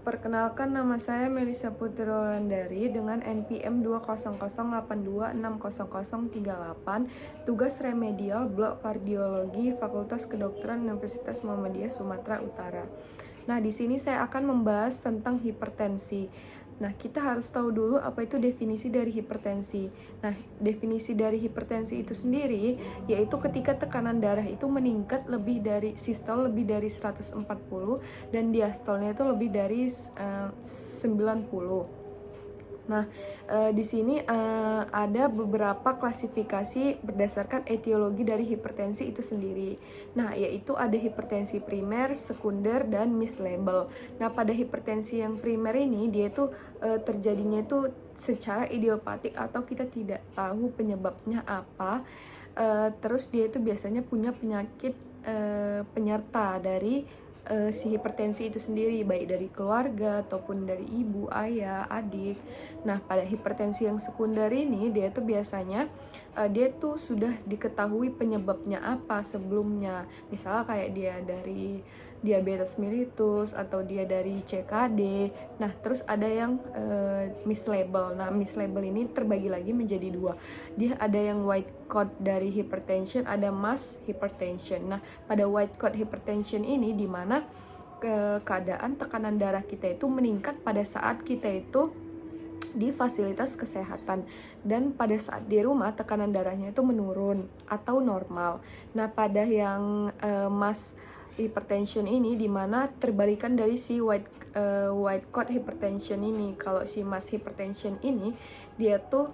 Perkenalkan, nama saya Melisa Putri Wulandari dengan NPM 20082600038, tugas remedial Blok Kardiologi Fakultas Kedokteran Universitas Muhammadiyah Sumatera Utara. Nah, di sini saya akan membahas tentang hipertensi. Nah, kita harus tahu dulu apa itu definisi dari hipertensi. Nah, definisi dari hipertensi itu sendiri yaitu ketika tekanan darah itu meningkat lebih dari sistol lebih dari 140 dan diastolnya itu lebih dari 90. Nah, di sini ada beberapa klasifikasi berdasarkan etiologi dari hipertensi itu sendiri. Nah, yaitu ada hipertensi primer, sekunder, dan mislabel. Nah, pada hipertensi yang primer ini, dia itu terjadinya itu secara idiopatik atau kita tidak tahu penyebabnya apa. Terus dia itu biasanya punya penyakit penyerta dari si hipertensi itu sendiri, baik dari keluarga ataupun dari ibu, ayah, adik. Nah, pada hipertensi yang sekunder ini dia tuh biasanya dia tuh sudah diketahui penyebabnya apa sebelumnya. Misalnya kayak dia dari diabetes mellitus atau dia dari CKD. Nah, terus ada yang mislabel. Nah, mislabel ini terbagi lagi menjadi dua. Dia ada yang white coat dari hypertension, ada mass hypertension. Nah, pada white coat hypertension ini di mana keadaan tekanan darah kita itu meningkat pada saat kita itu di fasilitas kesehatan, dan pada saat di rumah tekanan darahnya itu menurun atau normal. Nah, pada yang mass hypertension ini dimana terbalikan dari si white coat hypertension ini. Kalau si mass hypertension ini dia tuh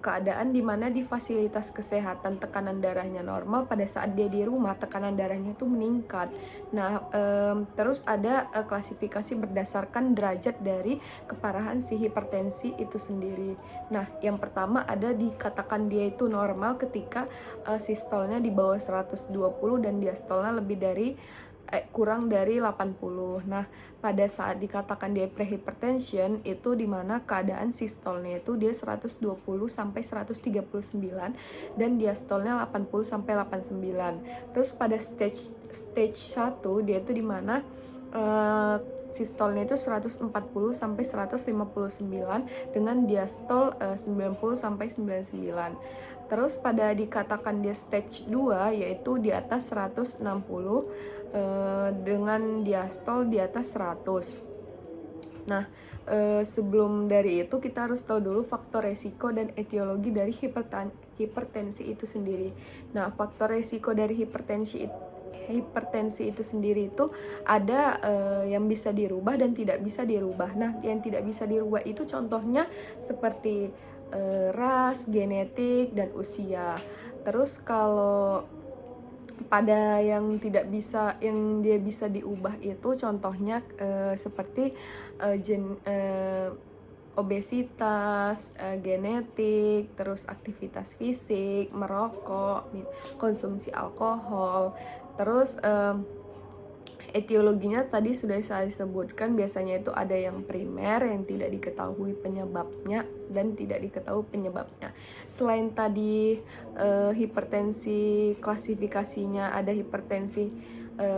keadaan dimana di fasilitas kesehatan tekanan darahnya normal, pada saat dia di rumah tekanan darahnya itu meningkat. Nah, terus ada klasifikasi berdasarkan derajat dari keparahan si hipertensi itu sendiri. Nah, yang pertama ada dikatakan dia itu normal ketika sistolnya di bawah 120 dan diastolnya lebih dari kurang dari 80. Nah, pada saat dikatakan dia prehypertension itu dimana keadaan sistolnya itu dia 120 sampai 139 dan diastolnya 80 sampai 89. Terus pada stage 1 dia itu dimana sistolnya itu 140 sampai 159 dengan diastol 90 sampai 99. Terus pada dikatakan dia stage 2 yaitu di atas 160 dengan diastol di atas 100. Nah, sebelum dari itu kita harus tahu dulu faktor resiko dan etiologi dari hipertensi itu sendiri. Nah, faktor resiko dari hipertensi itu sendiri itu ada yang bisa dirubah dan tidak bisa dirubah. Nah, yang tidak bisa dirubah itu contohnya seperti ras, genetik, dan usia. Terus kalau pada yang tidak bisa, yang dia bisa diubah itu contohnya seperti obesitas, genetik, terus aktivitas fisik, merokok, konsumsi alkohol. Terus etiologinya tadi sudah saya sebutkan, biasanya itu ada yang primer yang tidak diketahui penyebabnya dan tidak diketahui penyebabnya. Selain tadi hipertensi klasifikasinya ada hipertensi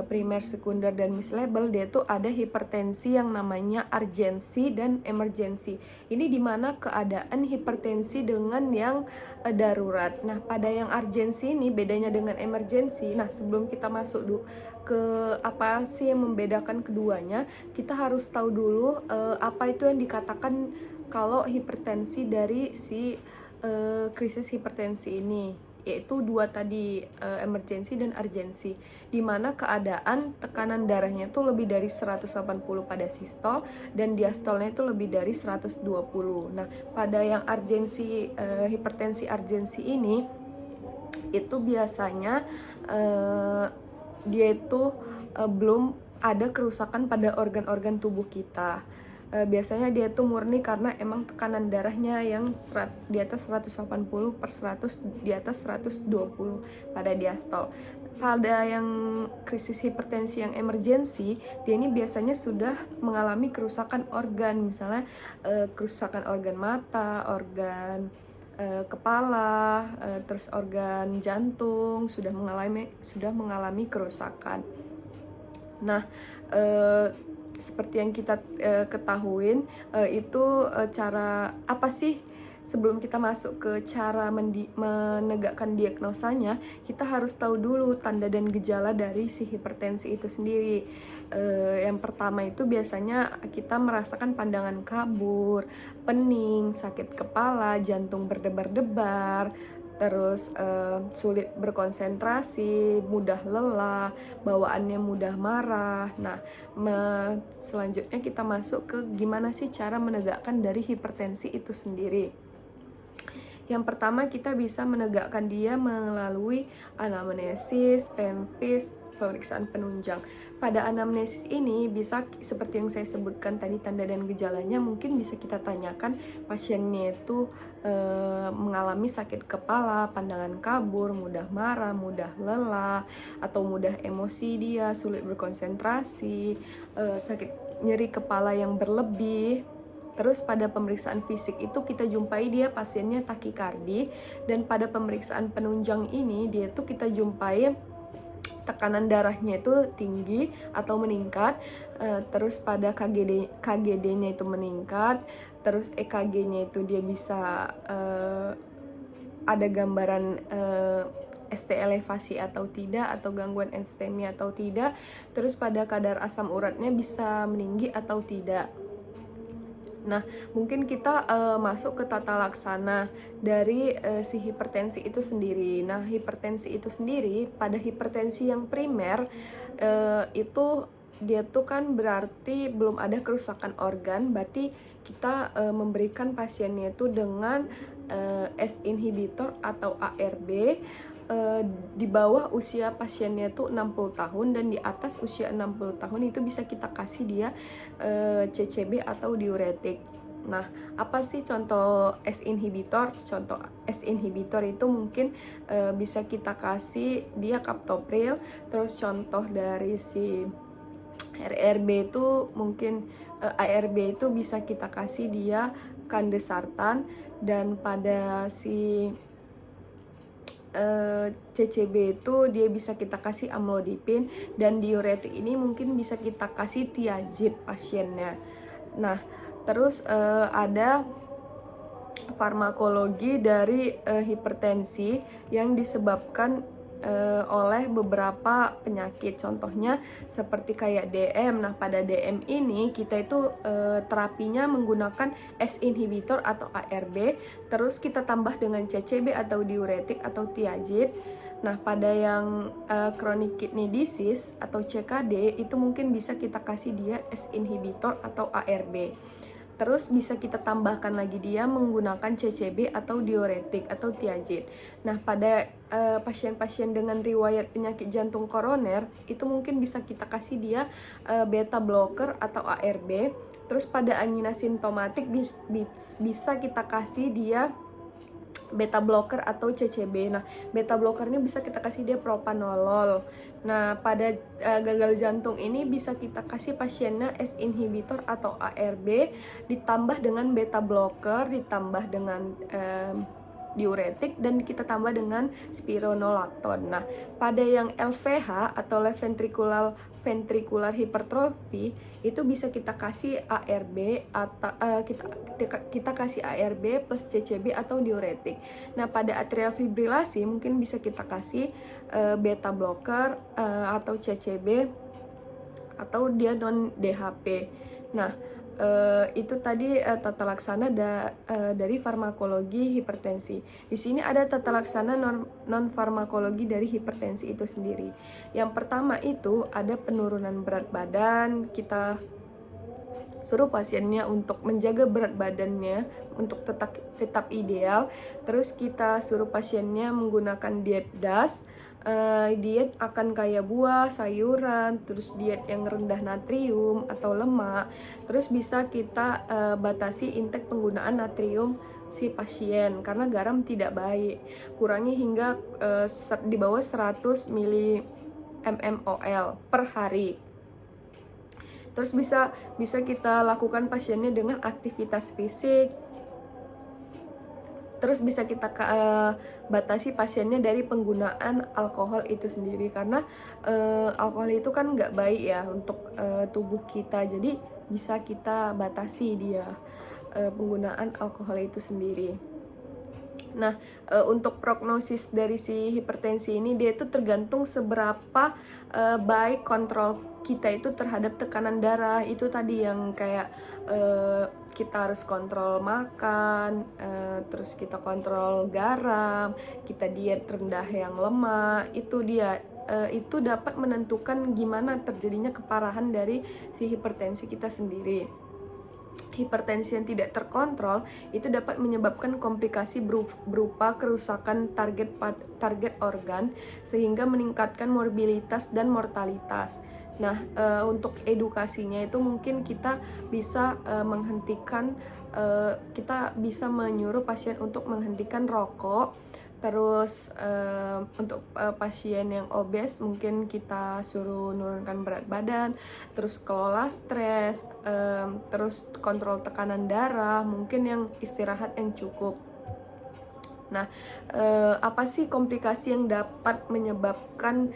primer, sekunder, dan mislabel, dia tuh ada hipertensi yang namanya urgensi dan emergensi. Ini dimana keadaan hipertensi dengan yang darurat. Nah, pada yang urgensi ini bedanya dengan emergensi. Nah, sebelum kita masuk ke apa sih yang membedakan keduanya, kita harus tahu dulu apa itu yang dikatakan kalau hipertensi dari si krisis hipertensi ini, yaitu dua tadi, emergensi dan urgensi, dimana keadaan tekanan darahnya itu lebih dari 180 pada sistol dan diastolnya itu lebih dari 120. Nah, pada yang urgensi, hipertensi urgensi ini itu biasanya dia itu belum ada kerusakan pada organ-organ tubuh kita. Biasanya dia tuh murni karena emang tekanan darahnya yang di atas 180 per 100, di atas 120 pada diastol. Pada yang krisis hipertensi yang emergensi, dia ini biasanya sudah mengalami kerusakan organ, misalnya kerusakan organ mata, organ kepala, terus organ jantung sudah mengalami kerusakan. Nah, seperti yang kita ketahuin, cara apa sih, sebelum kita masuk ke cara menegakkan diagnosanya, kita harus tahu dulu tanda dan gejala dari si hipertensi itu sendiri. Yang pertama itu biasanya kita merasakan pandangan kabur, pening, sakit kepala, jantung berdebar-debar, terus sulit berkonsentrasi, mudah lelah, bawaannya mudah marah. Nah, selanjutnya kita masuk ke gimana sih cara menegakkan dari hipertensi itu sendiri. Yang pertama, kita bisa menegakkan dia melalui anamnesis, pemfis, pemeriksaan penunjang. Pada anamnesis ini bisa seperti yang saya sebutkan tadi, tanda dan gejalanya mungkin bisa kita tanyakan pasiennya itu mengalami sakit kepala, pandangan kabur, mudah marah, mudah lelah, atau mudah emosi dia, sulit berkonsentrasi, sakit nyeri kepala yang berlebih. Terus pada pemeriksaan fisik itu kita jumpai dia pasiennya takikardi, dan pada pemeriksaan penunjang ini dia tuh kita jumpai tekanan darahnya itu tinggi atau meningkat, terus pada KGD-nya itu meningkat, terus EKG-nya itu dia bisa ada gambaran ST elevasi atau tidak, atau gangguan enstemi atau tidak, terus pada kadar asam uratnya bisa meninggi atau tidak. Nah, mungkin kita masuk ke tata laksana dari si hipertensi itu sendiri. Nah, hipertensi itu sendiri, pada hipertensi yang primer itu dia tuh kan berarti belum ada kerusakan organ, berarti kita memberikan pasiennya itu dengan ACE inhibitor atau ARB di bawah usia pasiennya itu 60 tahun, dan di atas usia 60 tahun itu bisa kita kasih dia CCB atau diuretik. Nah, apa sih contoh ACE inhibitor? Contoh ACE inhibitor itu mungkin bisa kita kasih dia captopril. Terus contoh dari si ARB itu mungkin ARB itu bisa kita kasih dia candesartan, dan pada si CCB itu dia bisa kita kasih amlodipin, dan diuretik ini mungkin bisa kita kasih tiazid pasiennya. Nah, terus ada farmakologi dari hipertensi yang disebabkan oleh beberapa penyakit, contohnya seperti kayak DM. Nah, pada DM ini kita itu terapinya menggunakan ACE inhibitor atau ARB, terus kita tambah dengan CCB atau diuretik atau tiazid. Nah, pada yang chronic kidney disease atau CKD itu mungkin bisa kita kasih dia ACE inhibitor atau ARB. Terus bisa kita tambahkan lagi dia menggunakan CCB atau diuretik atau tiazid. Nah, pada pasien-pasien dengan riwayat penyakit jantung koroner itu mungkin bisa kita kasih dia beta blocker atau ARB. Terus pada angina simptomatik bisa kita kasih dia beta blocker atau CCB. Nah, beta blocker ini bisa kita kasih dia propanolol. Nah, pada gagal jantung ini bisa kita kasih pasiennya ACE inhibitor atau ARB ditambah dengan beta blocker, ditambah dengan diuretik, dan kita tambah dengan spironolactone. Nah, pada yang LVH atau left ventricular hypertrophy itu bisa kita kasih ARB atau kita kasih ARB plus CCB atau diuretik. Nah, pada atrial fibrilasi mungkin bisa kita kasih beta blocker atau CCB atau dia non DHP. Nah, itu tadi tata laksana dari farmakologi hipertensi. Di sini ada tata laksana non farmakologi dari hipertensi itu sendiri. Yang pertama itu ada penurunan berat badan. Kita suruh pasiennya untuk menjaga berat badannya untuk tetap ideal. Terus kita suruh pasiennya menggunakan diet DAS. Diet akan kaya buah, sayuran, terus diet yang rendah natrium atau lemak. Terus bisa kita batasi intake penggunaan natrium si pasien karena garam tidak baik. Kurangi hingga di bawah 100 mmol per hari. Terus bisa kita lakukan pasiennya dengan aktivitas fisik. Terus bisa kita batasi pasiennya dari penggunaan alkohol itu sendiri, karena alkohol itu kan nggak baik ya untuk tubuh kita, jadi bisa kita batasi dia penggunaan alkohol itu sendiri. Nah, untuk prognosis dari si hipertensi ini, dia itu tergantung seberapa baik kontrol kita itu terhadap tekanan darah. Itu tadi yang kayak kita harus kontrol makan, terus kita kontrol garam, kita diet rendah yang lemak. Itu dia, itu dapat menentukan gimana terjadinya keparahan dari si hipertensi kita sendiri. Hipertensi yang tidak terkontrol itu dapat menyebabkan komplikasi berupa kerusakan target organ, sehingga meningkatkan morbilitas dan mortalitas. Nah, untuk edukasinya itu mungkin kita bisa kita bisa menyuruh pasien untuk menghentikan rokok. Terus untuk pasien yang obes mungkin kita suruh menurunkan berat badan, terus kelola stres, terus kontrol tekanan darah, mungkin yang istirahat yang cukup. Nah, apa sih komplikasi yang dapat menyebabkan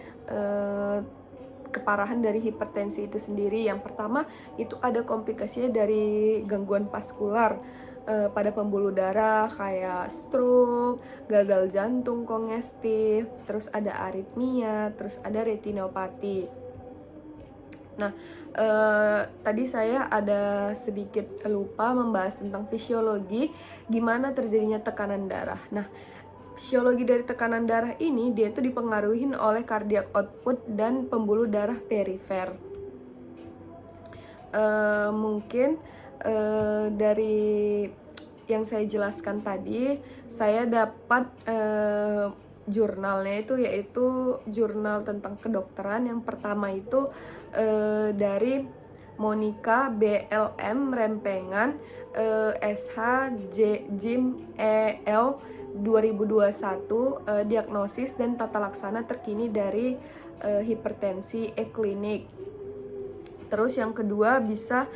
keparahan dari hipertensi itu sendiri? Yang pertama itu ada komplikasinya dari gangguan vaskular pada pembuluh darah, kayak stroke, gagal jantung kongestif, terus ada aritmia, terus ada retinopati. Nah, tadi saya ada sedikit lupa membahas tentang fisiologi gimana terjadinya tekanan darah. Nah, fisiologi dari tekanan darah ini dia itu dipengaruhi oleh cardiac output dan pembuluh darah perifer. Mungkin dari yang saya jelaskan tadi, saya dapat jurnalnya itu, yaitu jurnal tentang kedokteran. Yang pertama itu dari Monica BLM Rempengan SH JIM EL 2021, diagnosis dan tata laksana terkini dari hipertensi e-klinik. Terus yang kedua bisa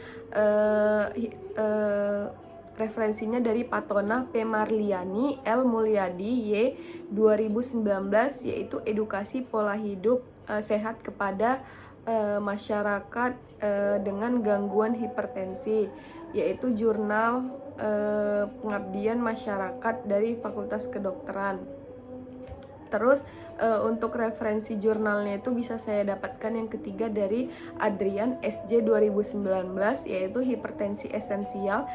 referensinya dari Patona P. Marliani L. Mulyadi Y. 2019, yaitu edukasi pola hidup sehat kepada masyarakat dengan gangguan hipertensi, yaitu jurnal pengabdian masyarakat dari Fakultas Kedokteran. Terus untuk referensi jurnalnya itu bisa saya dapatkan yang ketiga dari Adrian SJ 2019, yaitu hipertensi esensial,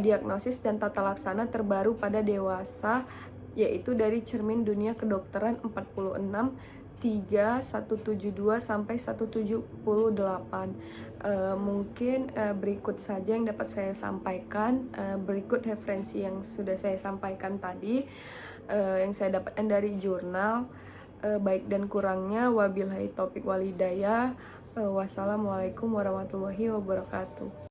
diagnosis dan tata laksana terbaru pada dewasa, yaitu dari Cermin Dunia Kedokteran 46 3172 sampai 178. Mungkin berikut saja yang dapat saya sampaikan. Berikut referensi yang sudah saya sampaikan tadi, yang saya dapatkan dari jurnal. Baik dan kurangnya wabillahi taufik walhidayah. Wassalamualaikum warahmatullahi wabarakatuh.